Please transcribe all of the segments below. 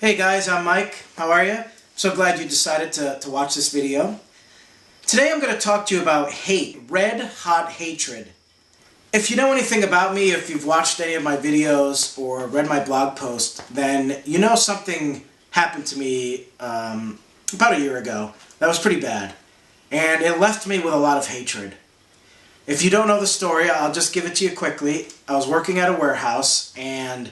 Hey guys, I'm Mike. How are you? So glad you decided to watch this video. Today I'm going to talk to you about hate, red hot hatred. If you know anything about me, if you've watched any of my videos or read my blog post, then you know something happened to me about a year ago that was pretty bad. And it left me with a lot of hatred. If you don't know the story, I'll just give it to you quickly. I was working at a warehouse and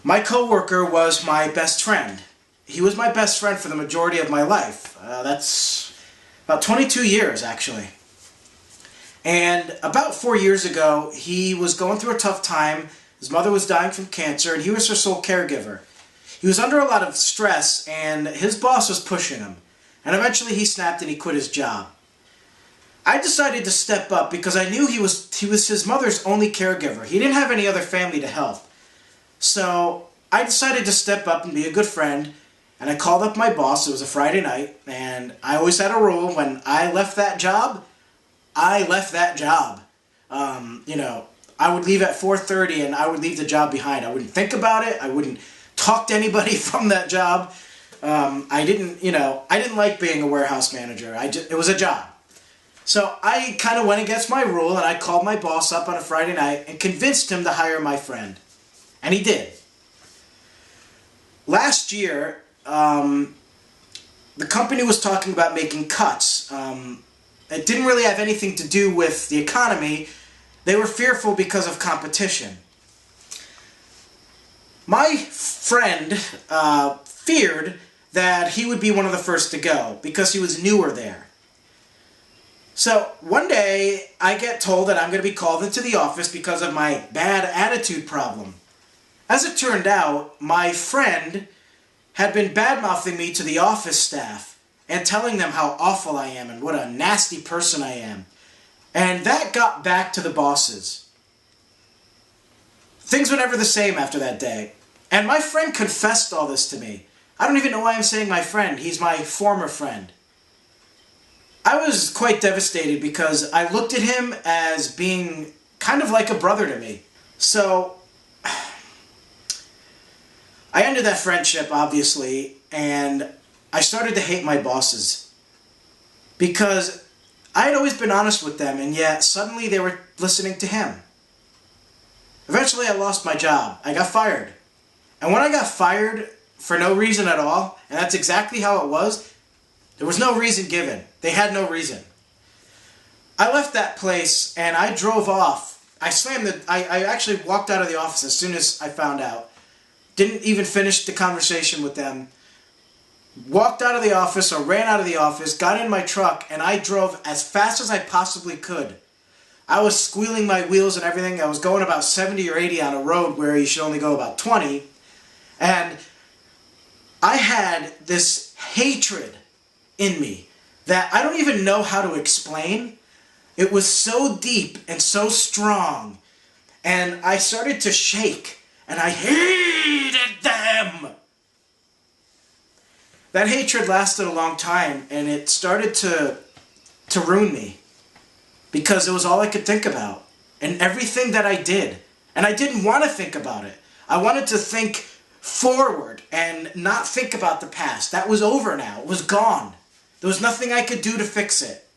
my coworker was my best friend. He was my best friend for the majority of my life. That's about 22 years, actually. And about 4 years ago, he was going through a tough time. His mother was dying from cancer, and he was her sole caregiver. He was under a lot of stress, and his boss was pushing him. And eventually he snapped and he quit his job. I decided to step up because I knew he was his mother's only caregiver. He didn't have any other family to help. So I decided to step up and be a good friend, and I called up my boss. It was a Friday night, and I always had a rule: when I left that job, I left that job. I would leave at 4:30 and I would leave the job behind. I wouldn't think about it. I wouldn't talk to anybody from that job. I didn't like being a warehouse manager. It was a job. So I kind of went against my rule, and I called my boss up on a Friday night and convinced him to hire my friend. And he did. Last year, the company was talking about making cuts. It didn't really have anything to do with the economy. They were fearful because of competition. My friend feared that he would be one of the first to go because he was newer there. So one day, I get told that I'm going to be called into the office because of my bad attitude problem. As it turned out, my friend had been bad-mouthing me to the office staff and telling them how awful I am and what a nasty person I am. And that got back to the bosses. Things were never the same after that day. And my friend confessed all this to me. I don't even know why I'm saying my friend. He's my former friend. I was quite devastated because I looked at him as being kind of like a brother to me. So I ended that friendship, obviously, and I started to hate my bosses because I had always been honest with them, and yet suddenly they were listening to him. Eventually I lost my job. I got fired. And when I got fired for no reason at all, and that's exactly how it was, there was no reason given. They had no reason. I left that place and I drove off. I actually walked out of the office as soon as I found out. Didn't even finish the conversation with them. Walked out of the office or ran out of the office, got in my truck, and I drove as fast as I possibly could. I was squealing my wheels and everything. I was going about 70 or 80 on a road where you should only go about 20. And I had this hatred in me that I don't even know how to explain. It was so deep and so strong. And I started to shake. And I hated them. That hatred lasted a long time, and it started to ruin me because it was all I could think about and everything that I did. And I didn't want to think about it. I wanted to think forward and not think about the past. That was over now. It was gone. There was nothing I could do to fix it.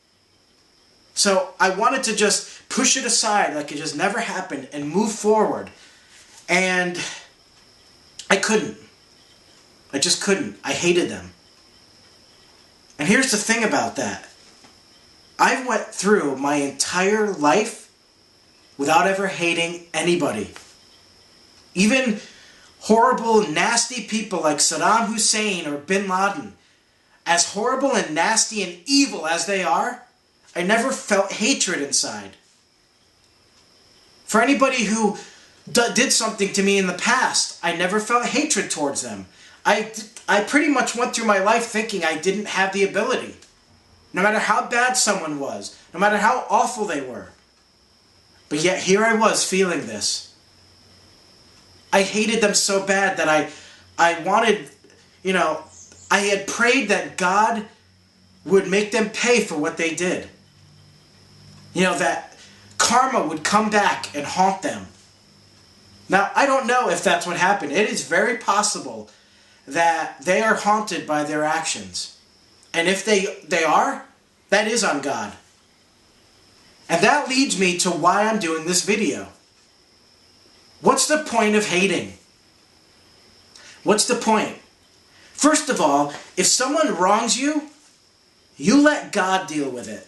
So I wanted to just push it aside like it just never happened and move forward. And I couldn't. I just couldn't. I hated them. And here's the thing about that. I went through my entire life without ever hating anybody. Even horrible, nasty people like Saddam Hussein or Bin Laden, as horrible and nasty and evil as they are, I never felt hatred inside. For anybody who did something to me in the past, I never felt hatred towards them. I pretty much went through my life thinking I didn't have the ability. No matter how bad someone was, no matter how awful they were. But yet here I was feeling this. I hated them so bad that I wanted, I had prayed that God would make them pay for what they did. That karma would come back and haunt them. Now, I don't know if that's what happened. It is very possible that they are haunted by their actions. And if they are, that is on God. And that leads me to why I'm doing this video. What's the point of hating? What's the point? First of all, if someone wrongs you, you let God deal with it.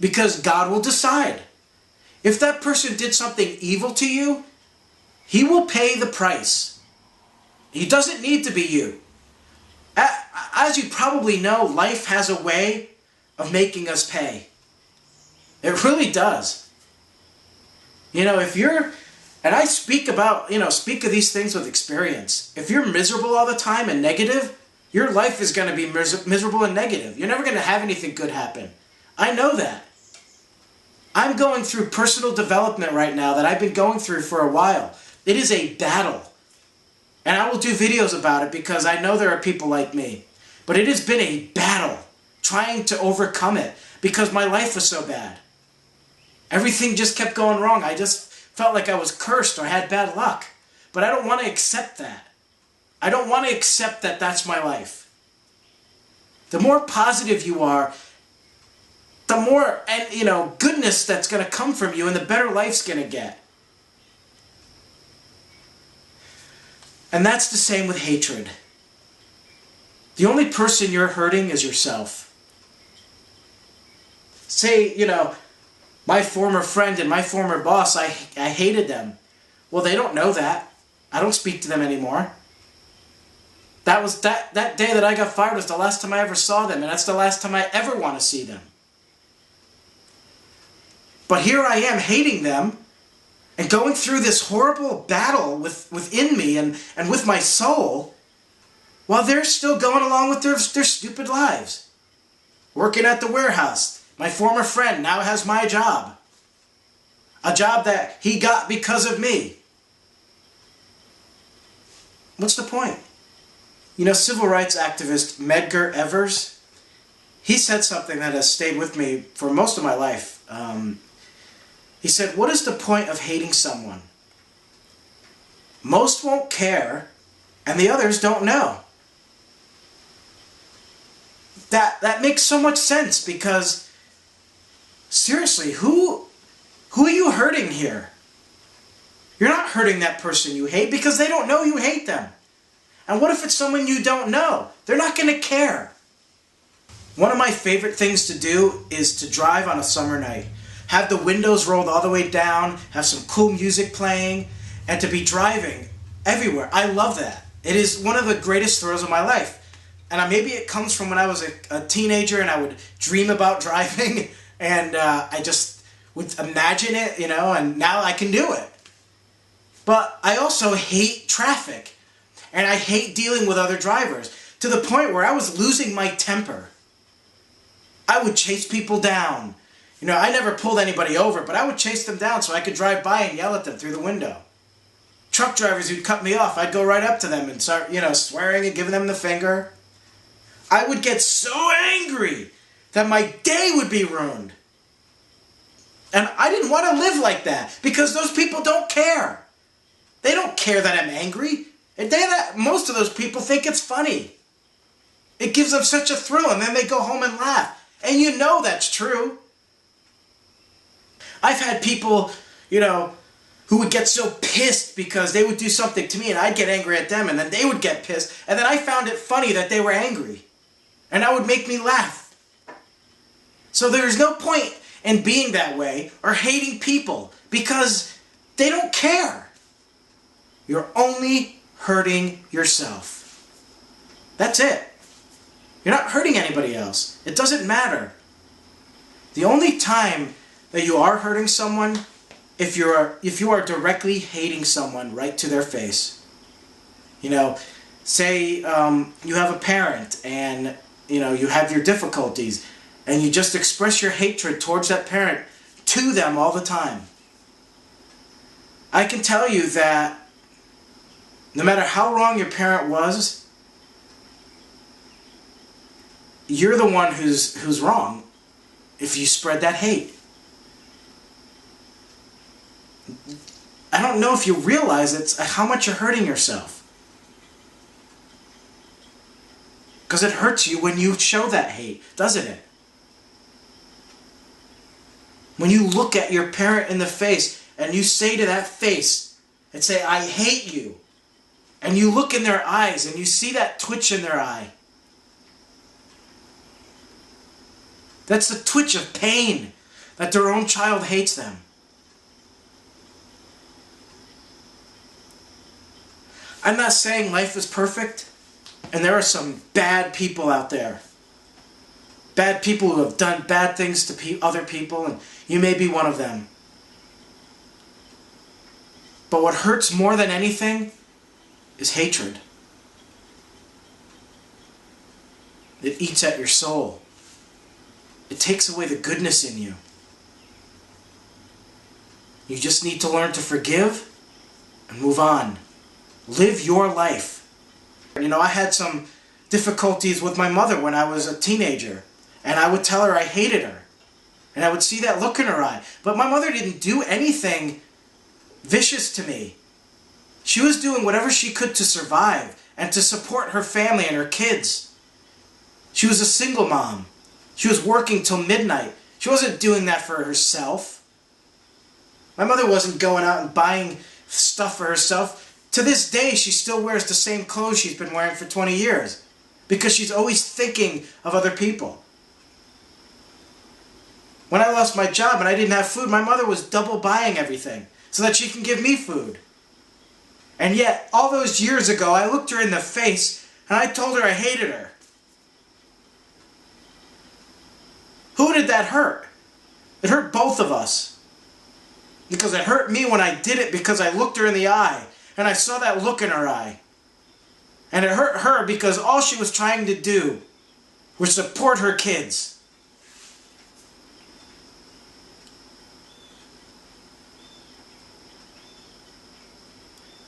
Because God will decide. If that person did something evil to you, he will pay the price. He doesn't need to be you. As you probably know, life has a way of making us pay. It really does. You know, if you're, and I speak about, speak of these things with experience. If you're miserable all the time and negative, your life is going to be miserable and negative. You're never going to have anything good happen. I know that. I'm going through personal development right now that I've been going through for a while. It is a battle. And I will do videos about it because I know there are people like me. But it has been a battle trying to overcome it because my life was so bad. Everything just kept going wrong. I just felt like I was cursed or had bad luck. But I don't want to accept that. I don't want to accept that that's my life. The more positive you are, the more goodness that's going to come from you and the better life's going to get. And that's the same with hatred. The only person you're hurting is yourself. Say, my former friend and my former boss, I hated them. Well, they don't know that. I don't speak to them anymore. That day that I got fired was the last time I ever saw them, and that's the last time I ever want to see them. But here I am hating them and going through this horrible battle within me and with my soul while they're still going along with their stupid lives. Working at the warehouse. My former friend now has my job. A job that he got because of me. What's the point? Civil rights activist Medgar Evers, he said something that has stayed with me for most of my life. He said, what is the point of hating someone? Most won't care, and the others don't know. That makes so much sense because, seriously, who are you hurting here? You're not hurting that person you hate because they don't know you hate them. And what if it's someone you don't know? They're not going to care. One of my favorite things to do is to drive on a summer night. Have the windows rolled all the way down, have some cool music playing, and to be driving everywhere. I love that. It is one of the greatest thrills of my life. And maybe it comes from when I was a teenager and I would dream about driving and I just would imagine it, and now I can do it. But I also hate traffic. And I hate dealing with other drivers to the point where I was losing my temper. I would chase people down. I never pulled anybody over, but I would chase them down so I could drive by and yell at them through the window. Truck drivers who'd cut me off, I'd go right up to them and start, swearing and giving them the finger. I would get so angry that my day would be ruined. And I didn't want to live like that because those people don't care. They don't care that I'm angry. Most of those people think it's funny. It gives them such a thrill, and then they go home and laugh. And that's true. I've had people, who would get so pissed because they would do something to me, and I'd get angry at them, and then they would get pissed. And then I found it funny that they were angry. And that would make me laugh. So there's no point in being that way or hating people because they don't care. You're only hurting yourself. That's it. You're not hurting anybody else. It doesn't matter. The only time that you are hurting someone if you are directly hating someone right to their face. Say you have a parent and you have your difficulties and you just express your hatred towards that parent to them all the time. I can tell you that no matter how wrong your parent was, you're the one who's wrong if you spread that hate. I don't know if you realize how much you're hurting yourself. Because it hurts you when you show that hate, doesn't it? When you look at your parent in the face and you say to that face and say, I hate you. And you look in their eyes and you see that twitch in their eye. That's the twitch of pain that their own child hates them. I'm not saying life is perfect, and there are some bad people out there. Bad people who have done bad things to other people, and you may be one of them. But what hurts more than anything is hatred. It eats at your soul. It takes away the goodness in you. You just need to learn to forgive and move on. Live your life. You know, I had some difficulties with my mother when I was a teenager. And I would tell her I hated her. And I would see that look in her eye. But my mother didn't do anything vicious to me. She was doing whatever she could to survive and to support her family and her kids. She was a single mom. She was working till midnight. She wasn't doing that for herself. My mother wasn't going out and buying stuff for herself. To this day, she still wears the same clothes she's been wearing for 20 years. Because she's always thinking of other people. When I lost my job and I didn't have food, my mother was double buying everything so that she can give me food. And yet, all those years ago, I looked her in the face and I told her I hated her. Who did that hurt? It hurt both of us. Because it hurt me when I did it because I looked her in the eye and I saw that look in her eye. And it hurt her because all she was trying to do was support her kids.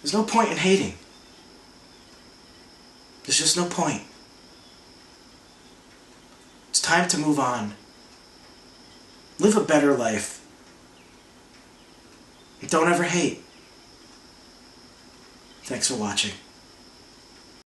There's no point in hating. There's just no point. It's time to move on. Live a better life. And don't ever hate. Thanks for watching.